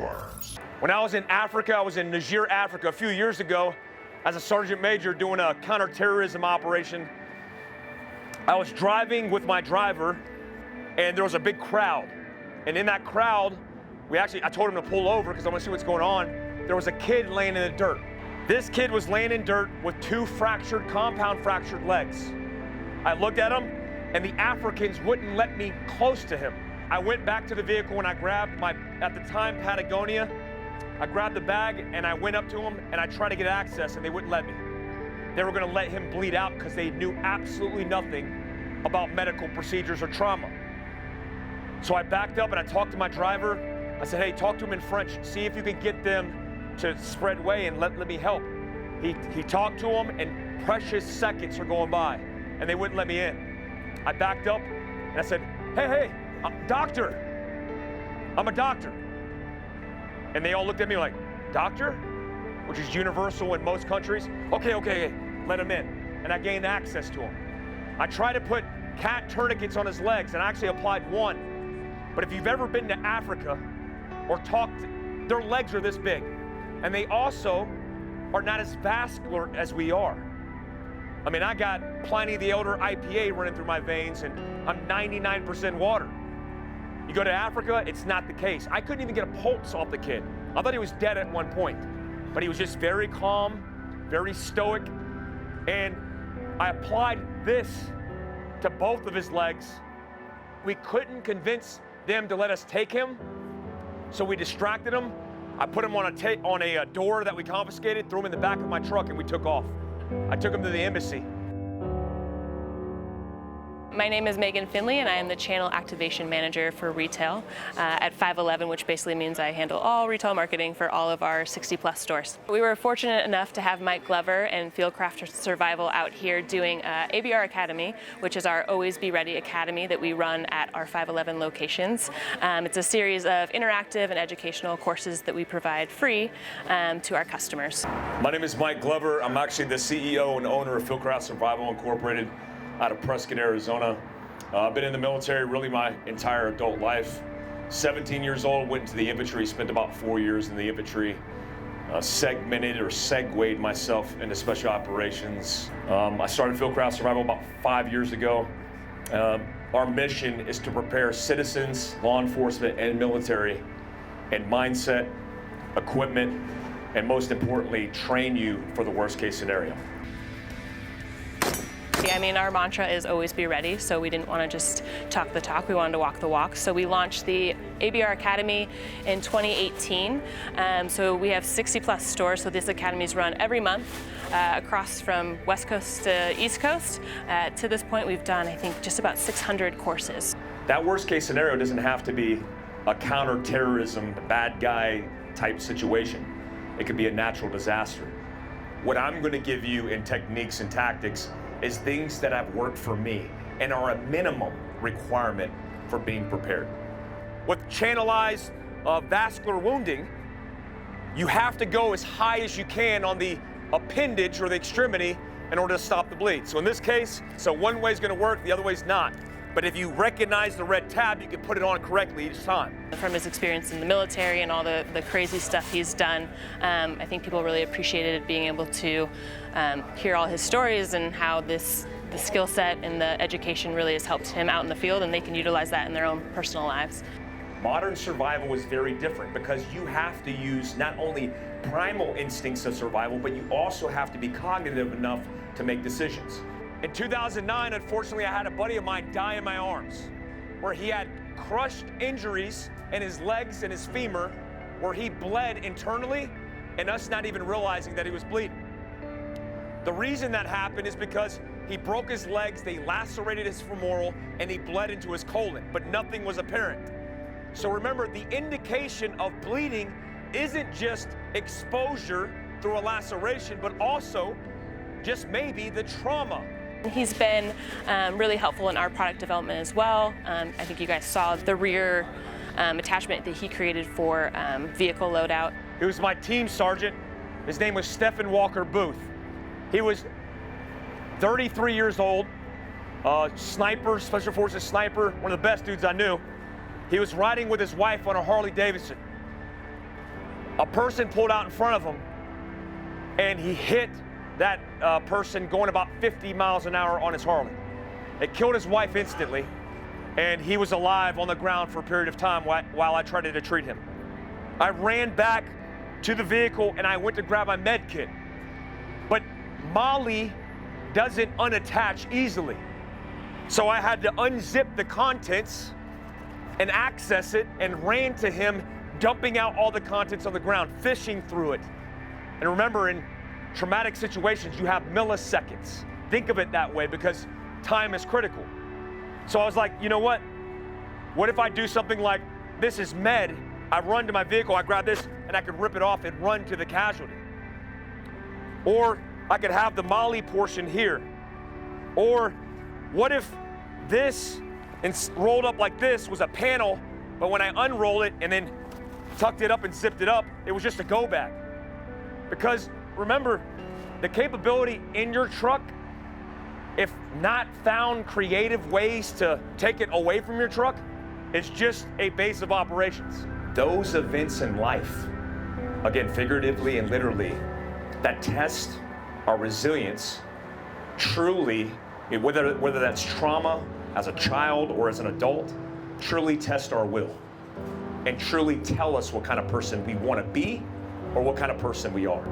firearms. When I was in Africa, I was in Niger, Africa a few years ago as a sergeant major doing a counterterrorism operation. I was driving with my driver and there was a big crowd. And in that crowd, I told him to pull over because I want to see what's going on. There was a kid laying in the dirt. This kid was laying in dirt with two compound fractured legs. I looked at him and the Africans wouldn't let me close to him. I went back to the vehicle and I grabbed my, at the time, Patagonia. I grabbed the bag and I went up to him and I tried to get access and they wouldn't let me. They were gonna let him bleed out because they knew absolutely nothing about medical procedures or trauma. So I backed up and I talked to my driver. I said, hey, talk to him in French. See if you can get them to spread way and let me help. He talked to him and precious seconds are going by and they wouldn't let me in. I backed up and I said, hey, doctor, I'm a doctor. And they all looked at me like, doctor? Which is universal in most countries. Okay, let him in. And I gained access to him. I tried to put cat tourniquets on his legs and I actually applied one. But if you've ever been to Africa or talked, their legs are this big. And they also are not as vascular as we are. I mean, I got Pliny the Elder IPA running through my veins and I'm 99% water. You go to Africa, it's not the case. I couldn't even get a pulse off the kid. I thought he was dead at one point, but he was just very calm, very stoic. And I applied this to both of his legs. We couldn't convince them to let us take him, so we distracted him. I put him on a door that we confiscated, threw him in the back of my truck, and we took off. I took him to the embassy. My name is Megan Finley and I am the Channel Activation Manager for retail at 511, which basically means I handle all retail marketing for all of our 60+ stores. We were fortunate enough to have Mike Glover and Fieldcraft Survival out here doing ABR Academy, which is our Always Be Ready Academy that we run at our 511 locations. It's a series of interactive and educational courses that we provide free to our customers. My name is Mike Glover. I'm actually the CEO and owner of Fieldcraft Survival Incorporated out of Prescott, Arizona. I've been in the military really my entire adult life. 17 years old, went into the infantry, spent about 4 years in the infantry. Segmented or segued myself into special operations. I started Fieldcraft Survival about 5 years ago. Our mission is to prepare citizens, law enforcement, and military in mindset, equipment, and most importantly, train you for the worst case scenario. I mean, our mantra is always be ready, so we didn't want to just talk the talk, we wanted to walk the walk. So we launched the ABR Academy in 2018. So we have 60+ stores, so this academy is run every month across from West Coast to East Coast. To this point, we've done, I think, just about 600 courses. That worst case scenario doesn't have to be a counterterrorism, bad guy type situation. It could be a natural disaster. What I'm going to give you in techniques and tactics is things that have worked for me and are a minimum requirement for being prepared. With channelized vascular wounding, you have to go as high as you can on the appendage or the extremity in order to stop the bleed. So in this case, one way is going to work, the other way is not. But if you recognize the red tab, you can put it on correctly each time. From his experience in the military and all the crazy stuff he's done, I think people really appreciated being able to hear all his stories and how the skill set and the education really has helped him out in the field, and they can utilize that in their own personal lives. Modern survival is very different because you have to use not only primal instincts of survival, but you also have to be cognitive enough to make decisions. In 2009, unfortunately, I had a buddy of mine die in my arms, where he had crushed injuries in his legs and his femur, where he bled internally, and us not even realizing that he was bleeding. The reason that happened is because he broke his legs, they lacerated his femoral, and he bled into his colon, but nothing was apparent. So remember, the indication of bleeding isn't just exposure through a laceration, but also just maybe the trauma. He's been really helpful in our product development as well. I think you guys saw the rear attachment that he created for vehicle loadout. He was my team sergeant. His name was Stephen Walker Booth. He was 33 years old, sniper, special forces sniper, one of the best dudes I knew. He was riding with his wife on a Harley Davidson. a person pulled out in front of him, and he hit that person going about 50 miles an hour on his Harley. It killed his wife instantly, and he was alive on the ground for a period of time while I tried to treat him. I ran back to the vehicle and I went to grab my med kit. But Molly doesn't unattach easily. So I had to unzip the contents and access it, and ran to him, dumping out all the contents on the ground, fishing through it. And remember, in traumatic situations, you have milliseconds. Think of it that way, because time is critical. So I was like, you know what? What if I do something like, this is med, I run to my vehicle, I grab this, and I could rip it off and run to the casualty. Or I could have the Molly portion here. Or what if this, rolled up like this, was a panel, but when I unroll it and then tucked it up and zipped it up, it was just a go bag. Because remember, the capability in your truck, if not found creative ways to take it away from your truck, is just a base of operations. Those events in life, again, figuratively and literally, that test our resilience, truly, whether that's trauma as a child or as an adult, truly test our will and truly tell us what kind of person we want to be or what kind of person we are.